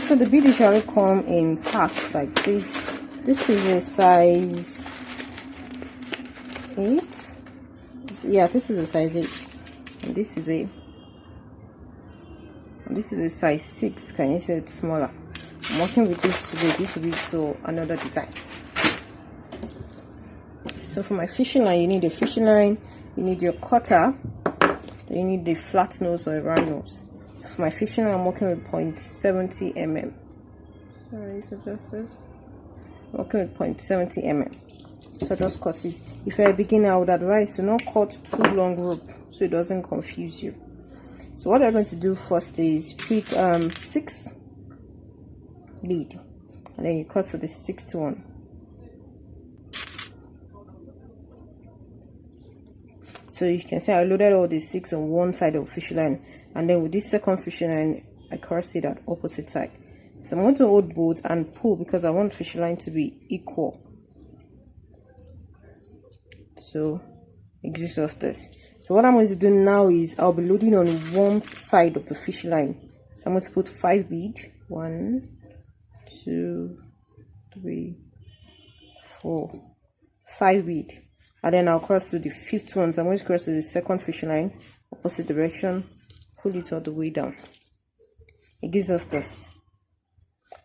So the bead usually come in packs like this. This is a size 8. Yeah, this is a size 8, and this is a size 6. Can you see it's smaller? I'm working with this today. This will be so another design. So for my fishing line, you need a fishing line, you need your cutter, then you need the flat nose or a round nose. So for my fishing line, I'm working with 0.70 mm. Alright, so just this. I'm working with 0.70 mm. So just cut it. If you're a beginner, I would advise to not cut too long rope so it doesn't confuse you. So what I'm going to do first is pick 6 bead, and then you cut for the 6th one. So you can see I loaded all the 6 on one side of fishing line, and then with this second fishing line I cross it at opposite side. So I'm going to hold both and pull because I want fishing line to be equal. So it gives us this. So what I'm going to do now is I'll be loading on one side of the fishing line. So I'm going to put 5 bead. 1, 2, 3, 4, 5 bead. And then I'll cross to the 5th one. So I'm going to cross to the second fishing line, opposite direction, pull it all the way down. It gives us this.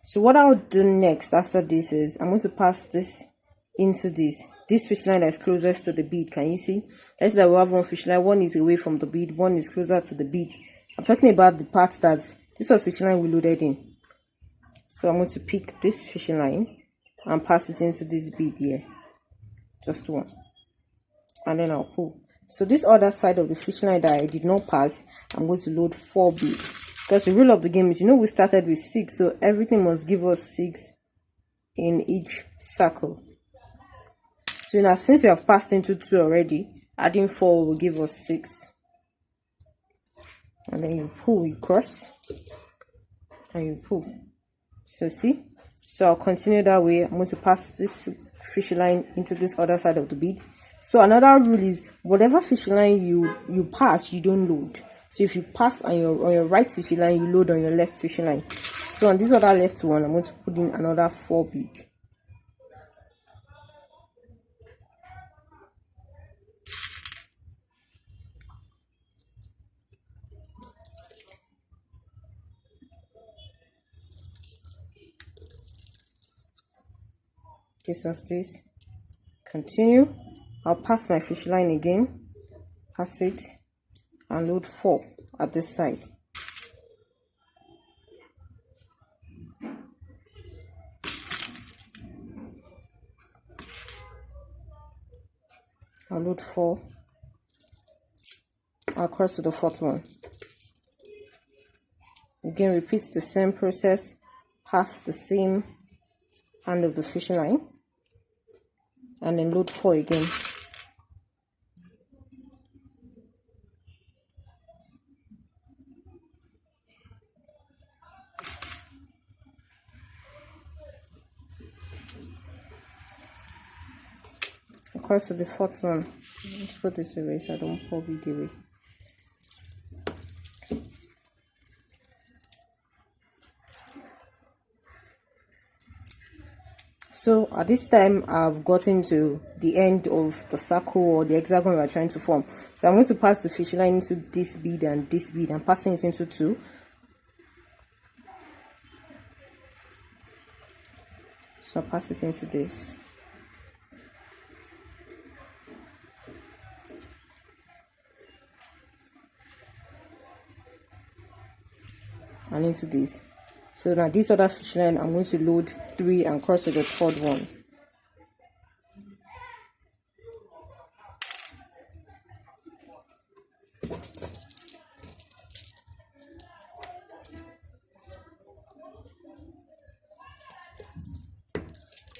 So what I'll do next after this is I'm going to pass this into this fish line that is closest to the bead. Can you see? Let's say that we have one fish line, one is away from the bead, one is closer to the bead. I'm talking about the part that this was fishing line we loaded in. So I'm going to pick this fishing line and pass it into this bead here, just one, and then I'll pull. So this other side of the fishing line that I did not pass, I'm going to load 4 bead, because the rule of the game is, we started with 6, so everything must give us 6 in each circle. So now, since we have passed into 2 already, adding 4 will give us 6. And then you pull, you cross, and you pull. So see? So I'll continue that way. I'm going to pass this fishing line into this other side of the bead. So another rule is, whatever fishing line you pass, you don't load. So if you pass on your right fishing line, you load on your left fishing line. So on this other left one, I'm going to put in another 4 bead. This is this. Continue. I'll pass my fish line again, pass it, and load 4 at this side. I'll load 4. I'll cross to the 4th one. Again, repeat the same process. Pass the same end of the fishing line, and then load 4 again. Across to the 4th one. Let's put this away so I don't pull bead away. So at this time, I've gotten to the end of the circle or the hexagon we're trying to form. So I'm going to pass the fishing line into this bead and this bead. I'm passing it into 2. So I'll pass it into this. And into this. So now this other fishing line, I'm going to load 3 and cross to the 3rd one.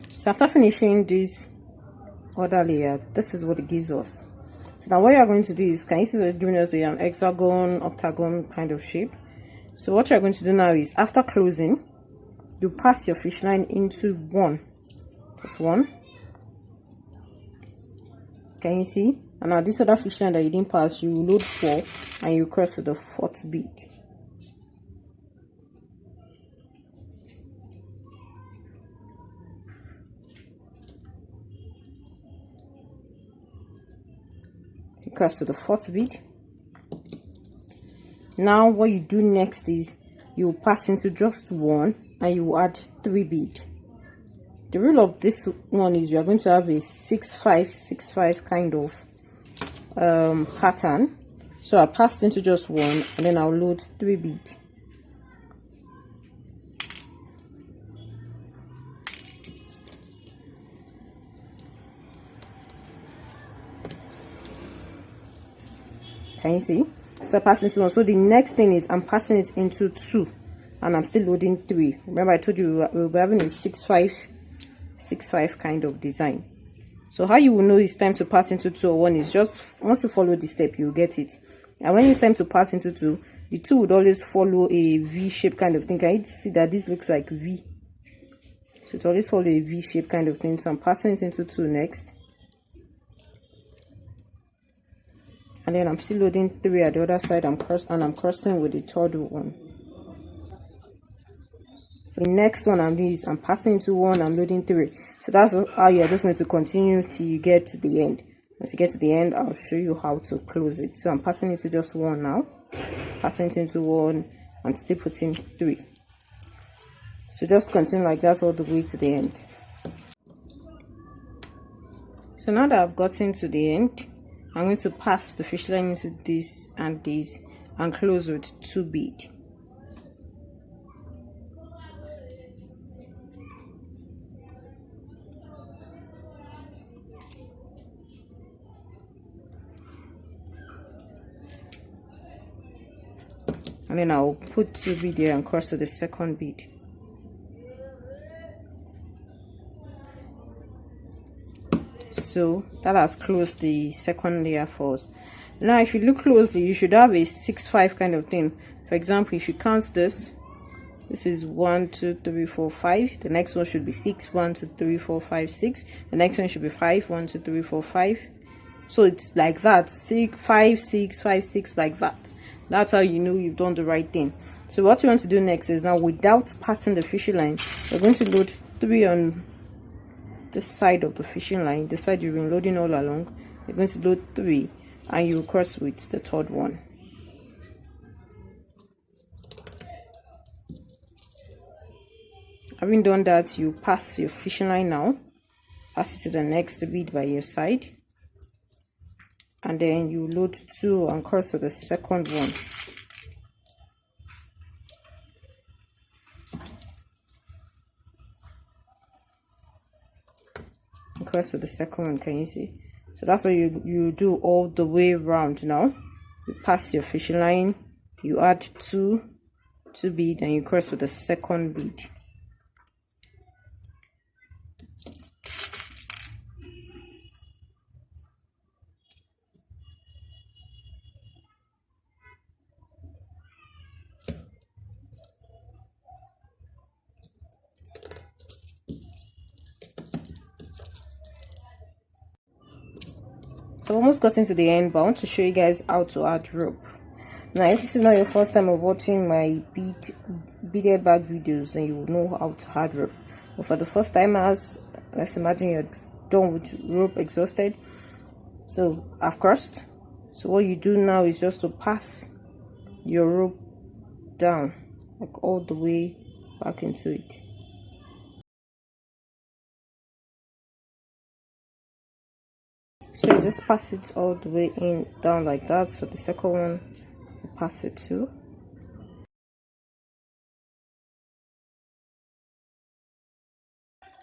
So after finishing this other layer, this is what it gives us. So now what you're going to do is, can you see it's giving us an hexagon, octagon kind of shape? So what you're going to do now is, after closing, you pass your fish line into 1, just 1. Can you see? And now this other fish line that you didn't pass, you load 4 and you cross to the 4th bead. cross to the fourth bead. Now what you do next is you pass into just one and you add 3 beads. The rule of this one is we are going to have a 6-5-6-5 kind of pattern. So I passed into just one and then I'll load 3 beads. Can you see? So I pass into one. So the next thing is I'm passing it into 2 and I'm still loading 3. Remember I told you we'll be having a 6-5 kind of design. So how you will know it's time to pass into 2 or 1 is just once you follow the step, you'll get it. And when it's time to pass into 2, the 2 would always follow a V shape kind of thing. Can you see that this looks like V? So it always follow a V shape kind of thing. So I'm passing it into 2 next. And then I'm still loading 3 at the other side. I'm crossing with the third one. So the next one I'm doing is I'm passing into 1, I'm loading 3. So that's how you're just going to continue till you get to the end. Once you get to the end, I'll show you how to close it. So I'm passing into just 1 now, passing it into 1 and still putting 3. So just continue like that all the way to the end. So now that I've gotten to the end, I'm going to pass the fish line into this and this and close with 2 beads. And then I'll put 2 beads there and cross to the second bead. So that has closed the second layer for us. Now if you look closely, you should have a 6-5 kind of thing. For example, if you count this is 1 2 3 4 5. The next one should be 6 1 2 3 4 5 6. The next one should be 5 1 2 3 4 5. So it's like that, 6 5 6 5 6, like that. That's how you know you've done the right thing. So what you want to do next is, now without passing the fishing line, we're going to load 3 on this side of the fishing line, the side you've been loading all along. You're going to load 3 and you cross with the third one. Having done that, you pass your fishing line now, pass it to the next bead by your side, and then you load 2 and cross to the second one. And cross to the second one. Can you see? So that's what you do all the way around. Now you pass your fishing line, you add 2 beads, and you cross with the second bead. So I've almost gotten to the end, but I want to show you guys how to add rope. Now if this is not your first time of watching my beaded bag videos, then you will know how to add rope. But for the first timers, let's imagine you're done with rope, exhausted. So I've crossed. So what you do now is just to pass your rope down, like all the way back into it. So you just pass it all the way in, down like that. For the second one, you pass it too.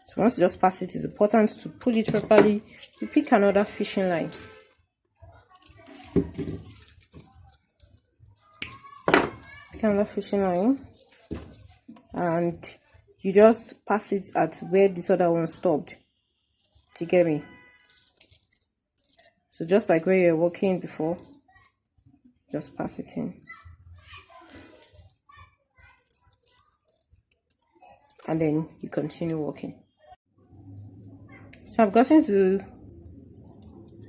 So once you just pass it, it's important to pull it properly. You pick another fishing line. Pick another fishing line. And you just pass it at where this other one stopped. Do you get me? So just like where you're working before, just pass it in. And then you continue working. So I've gotten to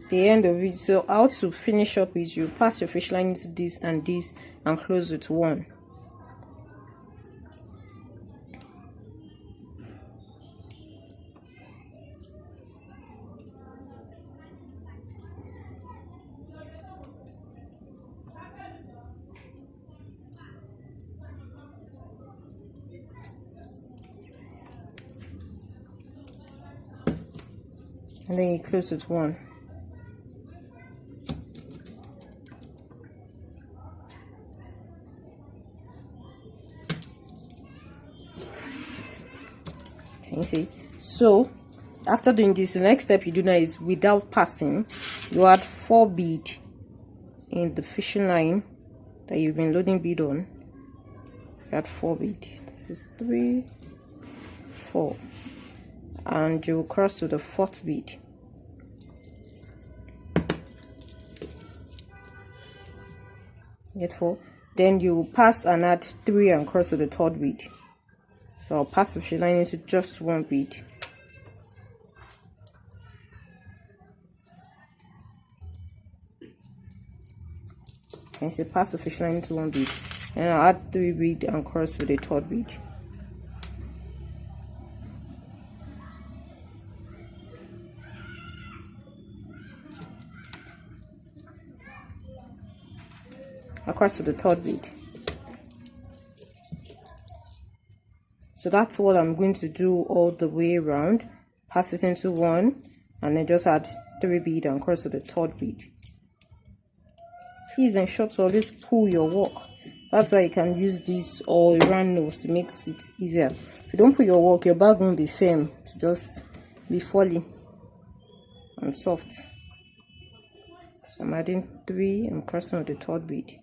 the end of it. So how to finish up is you pass your fish line into this and this and close with 1. and then you close with 1. Can you see? So after doing this, the next step you do now is, without passing, you add 4 bead in the fishing line that you've been loading bead on. You add 4 bead. This is 3, 4, and you will cross with the 4th bead. Get 4. Then you will pass and add 3 and cross with the 3rd bead. So I'll pass the fishing line into just 1 bead. Can you see? Pass the fishing line into 1 bead, and I'll add 3 bead and cross with the 3rd bead. Across to the 3rd bead. So that's what I'm going to do all the way around. Pass it into 1, and then just add 3 bead and cross to the 3rd bead. Please ensure to always pull your work. That's why you can use this or a round nose to make it easier. If you don't pull your work, your bag won't be firm. It's just be falling and soft. So I'm adding 3 and crossing with the 3rd bead.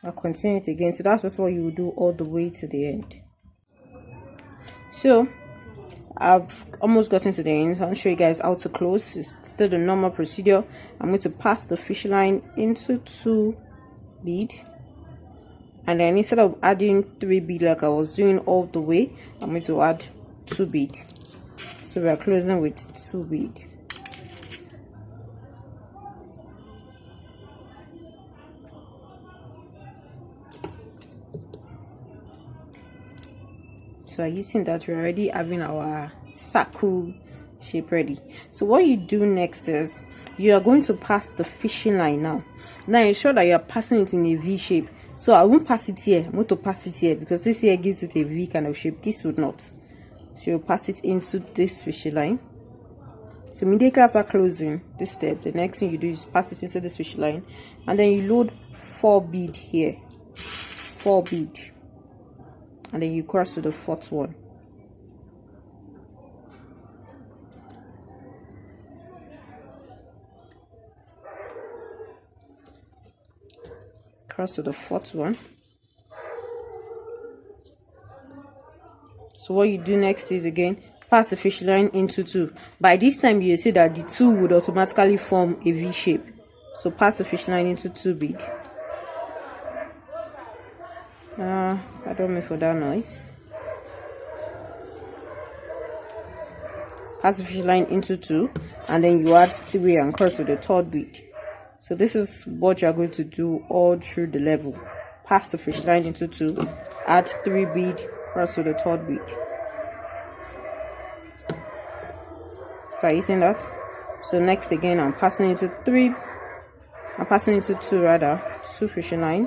I'll continue it again. So that's just what you will do all the way to the end. So I've almost gotten to the end. I'll show you guys how to close. It's still the normal procedure. I'm going to pass the fishing line into 2 bead, and then instead of adding 3 bead like I was doing all the way, I'm going to add 2 bead. So we are closing with 2 bead. So using that, we're already having our circle shape ready. So what you do next is you are going to pass the fishing line now. Now ensure that you are passing it in a V shape. So I won't pass it here. I'm going to pass it here because this here gives it a V kind of shape. This would not. So you'll pass it into this fishing line. So immediately after closing this step, the next thing you do is pass it into this fishing line, and then you load 4 bead here. 4 bead. And then you cross to the 4th one. Cross to the 4th one. So what you do next is again pass the fishing line into 2. By this time you see that the 2 would automatically form a V shape. So pass the fishing line into 2 bead. Pardon me for that noise. Pass the fishing line into 2, and then you add 3 and cross with the 3rd bead. So this is what you are going to do all through the level. Pass the fishing line into 2, add 3 bead, cross with the 3rd bead. So are you seeing that? So next again, I'm passing into 2 rather, 2 fishing line.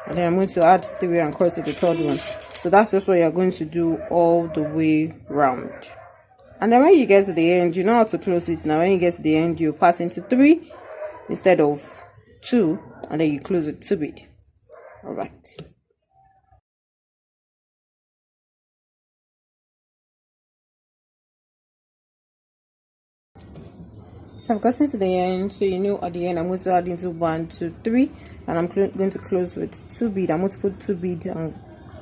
And then I'm going to add 3 and cross to the 3rd one. So that's just what you're going to do all the way round. And then when you get to the end, you know how to close it. Now when you get to the end, you pass into 3 instead of 2, and then you close it 2 bead. Alright. So I've gotten to the end, so you know at the end I'm going to add into 1, 2, 3, and I'm going to close with 2 bead. I'm going to put 2 bead and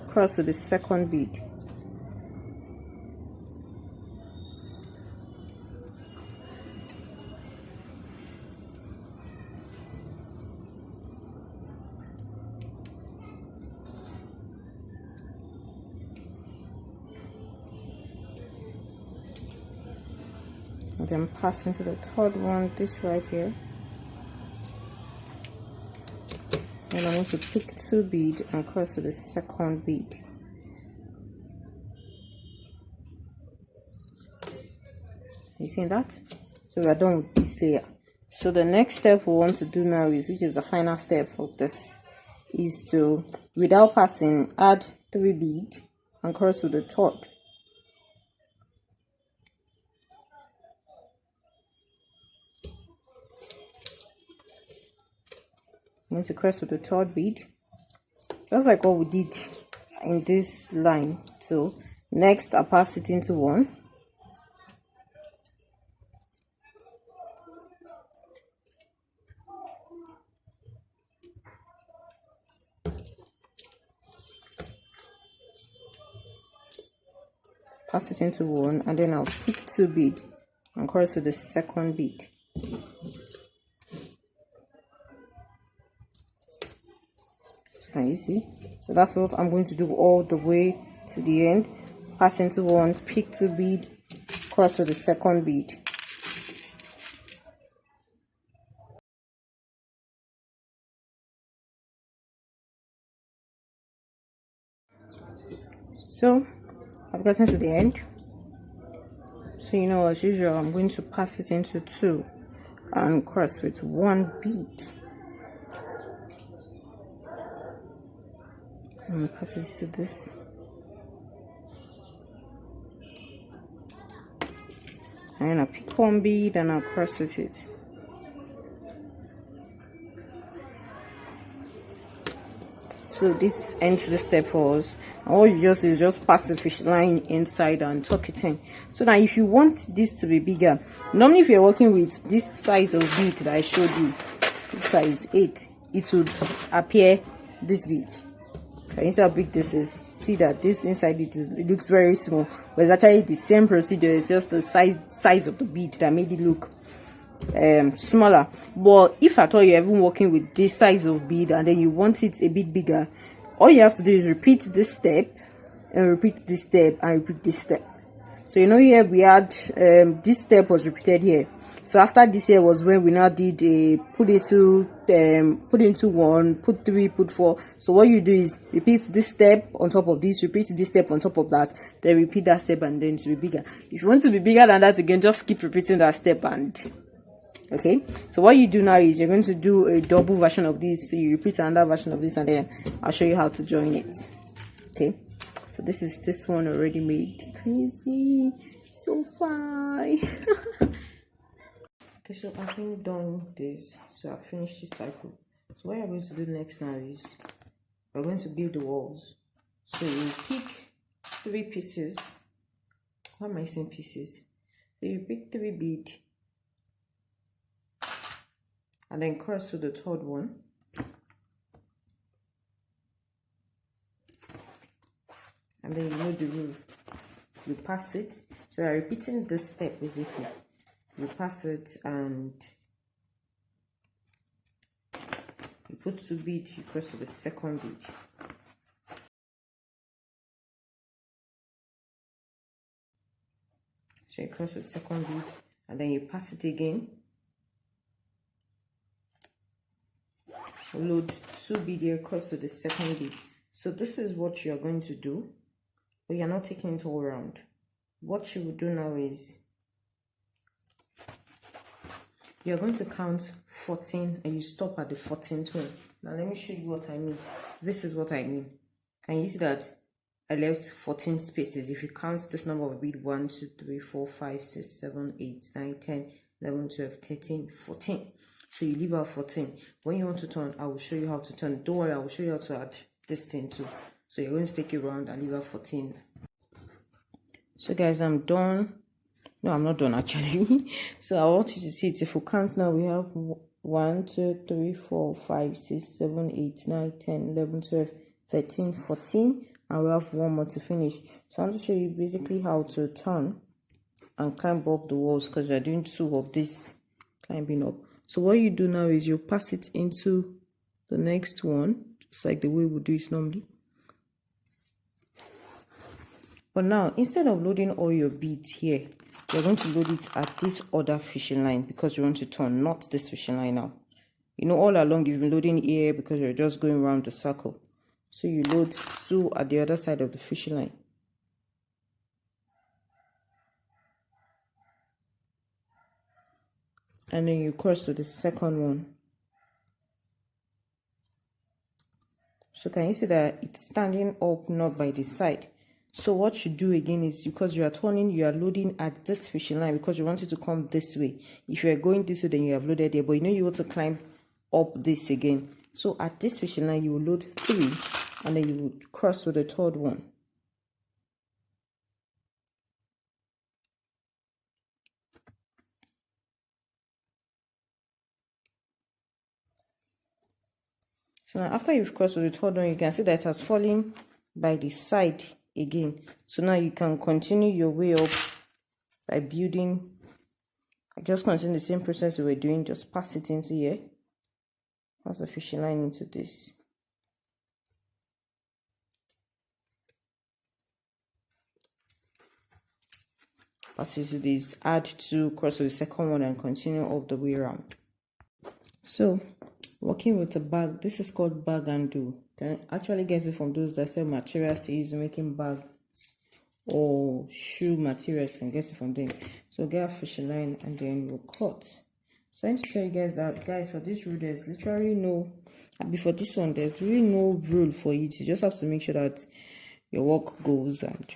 cross to the 2nd bead. And then pass into the 3rd one, this right here. And I'm going to pick 2 bead and cross to the 2nd bead. You see that? So we are done with this layer. So the next step we want to do now is, which is the final step of this, is to, without passing, add 3 beads and cross to the third. I'm going to cross to the third bead, just like what we did in this line. So next I pass it into 1, pass it into 1, and then I'll pick 2 bead and cross to the second bead. So can you see? So that's what I'm going to do all the way to the end. Pass into 1, pick 2 bead, cross to the second bead. So I've gotten to the end. So you know, as usual, I'm going to pass it into 2 and cross with 1 bead. And pass it to this. And then I pick 1 bead and I'll cross with it. So this ends the step for us. And all you just do is just pass the fish line inside and tuck it in. So now if you want this to be bigger, normally if you're working with this size of bead that I showed you, size 8, it would appear this big. Can you see how big this is? See that this inside it looks very small, but it's actually the same procedure. It's just the size of the bead that made it look smaller. But if at all you're even working with this size of bead and then you want it a bit bigger, all you have to do is repeat this step and repeat this step and repeat this step. So you know, here we had this step was repeated here. So after this here was when we now did a put into 1, put 3, put 4. So what you do is repeat this step on top of this, repeat this step on top of that, then repeat that step, and then to be bigger. If you want to be bigger than that again, just keep repeating that step. And okay, so what you do now is you're going to do a double version of this. So you repeat another version of this, and then I'll show you how to join it. Okay, so this is this one already made. Crazy, so fine. Okay, so I've been done this. So I've finished this cycle. So what you're going to do next now is we're going to build the walls. So you pick 3 pieces. Why am I saying pieces? So you pick 3 bead and then cross to the third one. And then you know the rule. You pass it. So you're repeating this step basically. You pass it and you put 2 beads, you cross to the second bead. So you cross to the second bead and then you pass it again. Load 2 bead here, cross to the second bead. So this is what you're going to do, but you're not taking it all around. What you will do now is you're going to count 14 and you stop at the 14th one. Now let me show you what I mean. This is what I mean. Can you see that I left 14 spaces? If you count this number of bead, 1, 2, 3, 4, 5, 6, 7, 8, 9, 10, 11, 12, 13, 14. So you leave out 14. When you want to turn, I will show you how to turn. Don't worry, I will show you how to add this thing too. So you're going to take it around and leave out 14. So guys, I'm done. No, I'm not done actually. So I want you to see it. If we count now, we have 1, 2, 3, 4, 5, 6, 7, 8, 9, 10, 11, 12, 13, 14. And we have 1 more to finish. So I want to show you basically how to turn and climb up the walls, because we are doing 2 of this climbing up. So what you do now is you pass it into the next one, just like the way we do it normally. But now, instead of loading all your beads here, you're going to load it at this other fishing line, because you want to turn, not this fishing line now. You know, all along you've been loading here because you're just going around the circle. So you load 2 at the other side of the fishing line. and then you cross to the second one. So can you see that it's standing up, not by the side? So what you do again is, because you are turning, you are loading at this fishing line because you want it to come this way. If you are going this way, then you have loaded there, but you know you want to climb up this again. So at this fishing line, you will load 3, and then you will cross with the third one. So now after you've crossed with the third one, you can see that it has fallen by the side again. So now you can continue your way up by building. Just continue the same process we were doing, just pass it into here. Pass a fishing line into this. Pass it to this, add 2, cross to the second one, and continue all the way around. So working with a bag, this is called bag and do. Can actually get it from those that sell materials to use in making bags or shoe materials, can get it from them. So get a fishing line and then we'll cut. So I need to tell you guys that, guys, for this rule there's literally no, before this one there's really no rule for it. You just have to make sure that your work goes and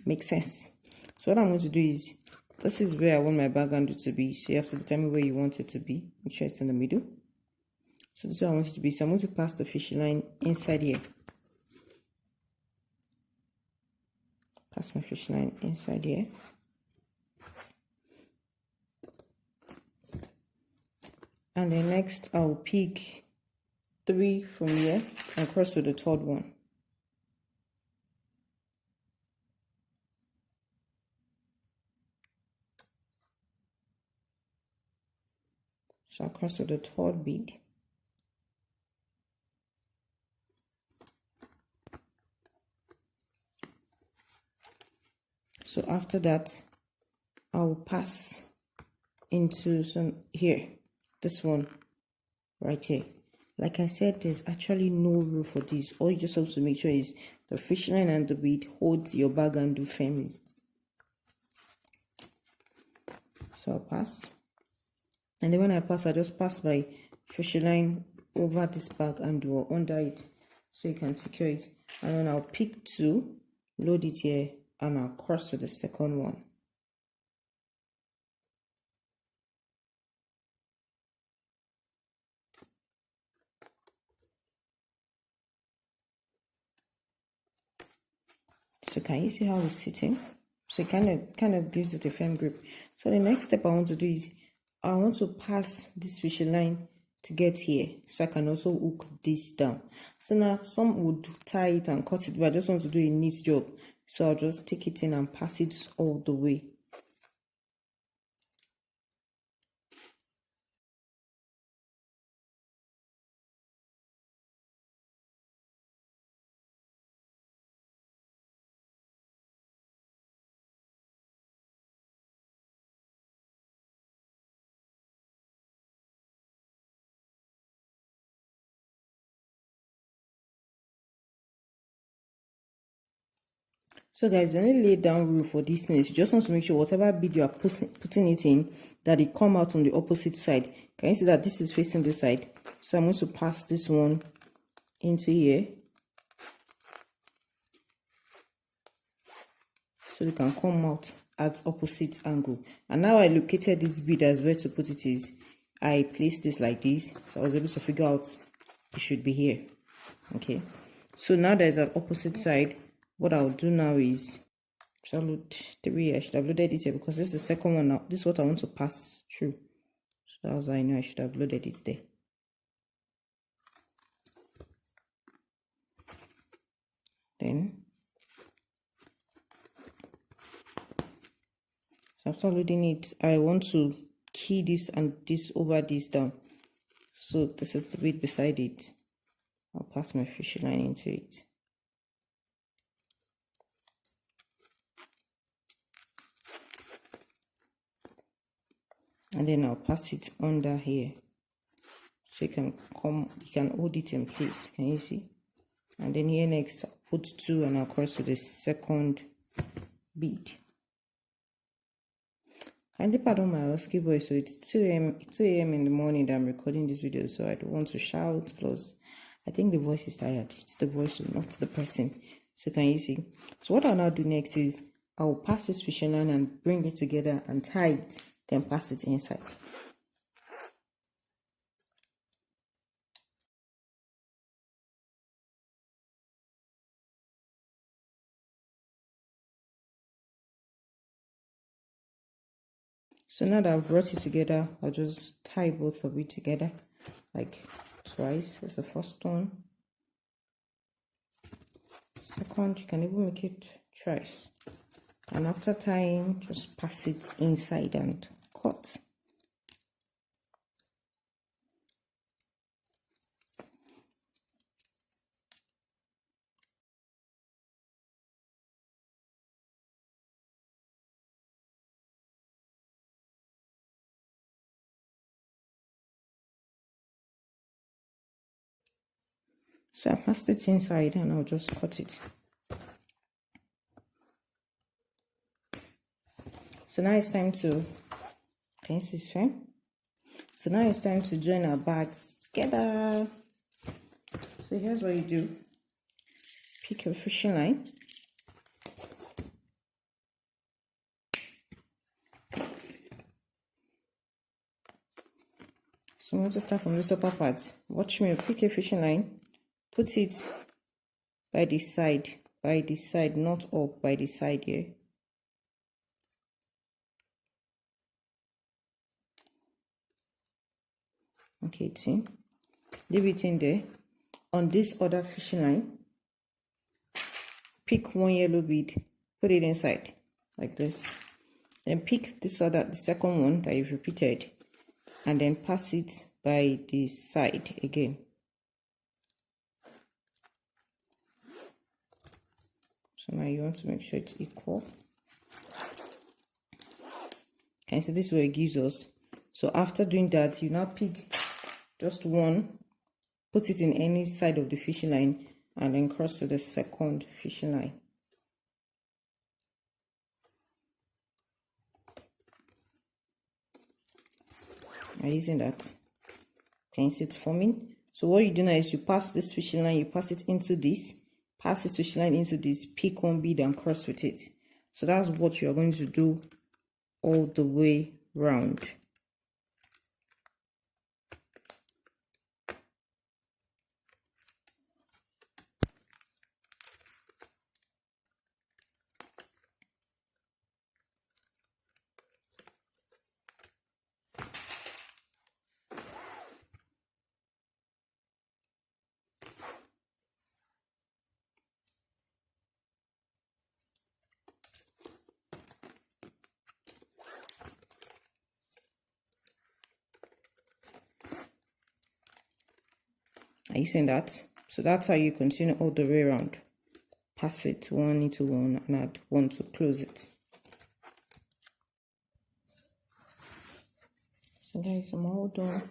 makes sense. So what I'm going to do is, this is where I want my bag handle to be. So you have to determine where you want it to be. Make sure it's in the middle. So this is where I want it to be. So I'm going to pass the fishing line inside here. Pass my fishing line inside here. And then next I'll pick 3 from here and cross to the third one. So I'll cross to the third bead. So after that, I'll pass into some here, this one right here. Like I said, there's actually no rule for this. All you just have to make sure is the fishing line and the bead holds your bag and do firmly. So I'll pass. And then when I pass, I just pass my fishing line over this bag and do under it so you can secure it. And then I'll pick 2, load it here, and I'll cross with the second one. So can you see how it's sitting? So it kind of gives it a firm grip. So the next step I want to do is, I want to pass this fishing line to get here, so I can also hook this down. So now some would tie it and cut it, but I just want to do a neat job. So I'll just take it in and pass it all the way. So guys, when you lay down rule for this nails, you just want to make sure whatever bead you are putting it in, that it come out on the opposite side. Can you see that this is facing this side? So I'm going to pass this one into here, so it can come out at opposite angle. And now I located this bead as where to put it is. I placed this like this, so I was able to figure out it should be here. Okay, so now there's an opposite side. What I'll do now is, so I'll load 3. I should have loaded it here because this is the second one now. This is what I want to pass through. So as I know, I should have loaded it there. Then, so after loading it, I want to key this and this over this down. So this is the bead beside it. I'll pass my fishing line into it. And then I'll pass it under here, so you can hold it in place. Can you see? And then here next, I'll put 2 and I'll cross to the second bead. Kindly pardon my husky voice. So it's 2 a.m. in the morning that I'm recording this video, so I don't want to shout. Plus, I think the voice is tired. It's the voice, not the person. So can you see? So what I'll now do next is I'll pass this fishing line and bring it together and tie it, then pass it inside. So now that I've brought it together, I'll just tie both of it together like twice. That's the first one. Second, you can even make it twice. And after tying, just pass it inside and cut. So I passed it inside and I'll just cut it. So now it's time to, can you see it's fine? So now it's time to join our bags together. So here's what you do. Pick your fishing line. So I'm going to start from this upper part. Watch me, pick a fishing line. Put it by the side, not up, by the side here. Okay, it's in. Leave it in there. On this other fishing line, pick one yellow bead, put it inside like this. Then pick this other, the second one that you've repeated, and then pass it by the side again. So now you want to make sure it's equal. Can you see this is what it gives us? So after doing that, you now pick just one, put it in any side of the fishing line, and then cross to the second fishing line. Are you using that? Can you see it forming? So what you do now is you pass this fishing line, you pass it into this, pass this fishing line into this, pick one bead and cross with it. So that's what you are going to do all the way round. Are you seeing that? So that's how you continue all the way around. Pass it one into one and add one to close it. So guys, I'm all done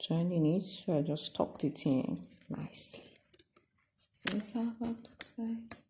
joining it. So I just tucked it in nicely. This is how it looks like.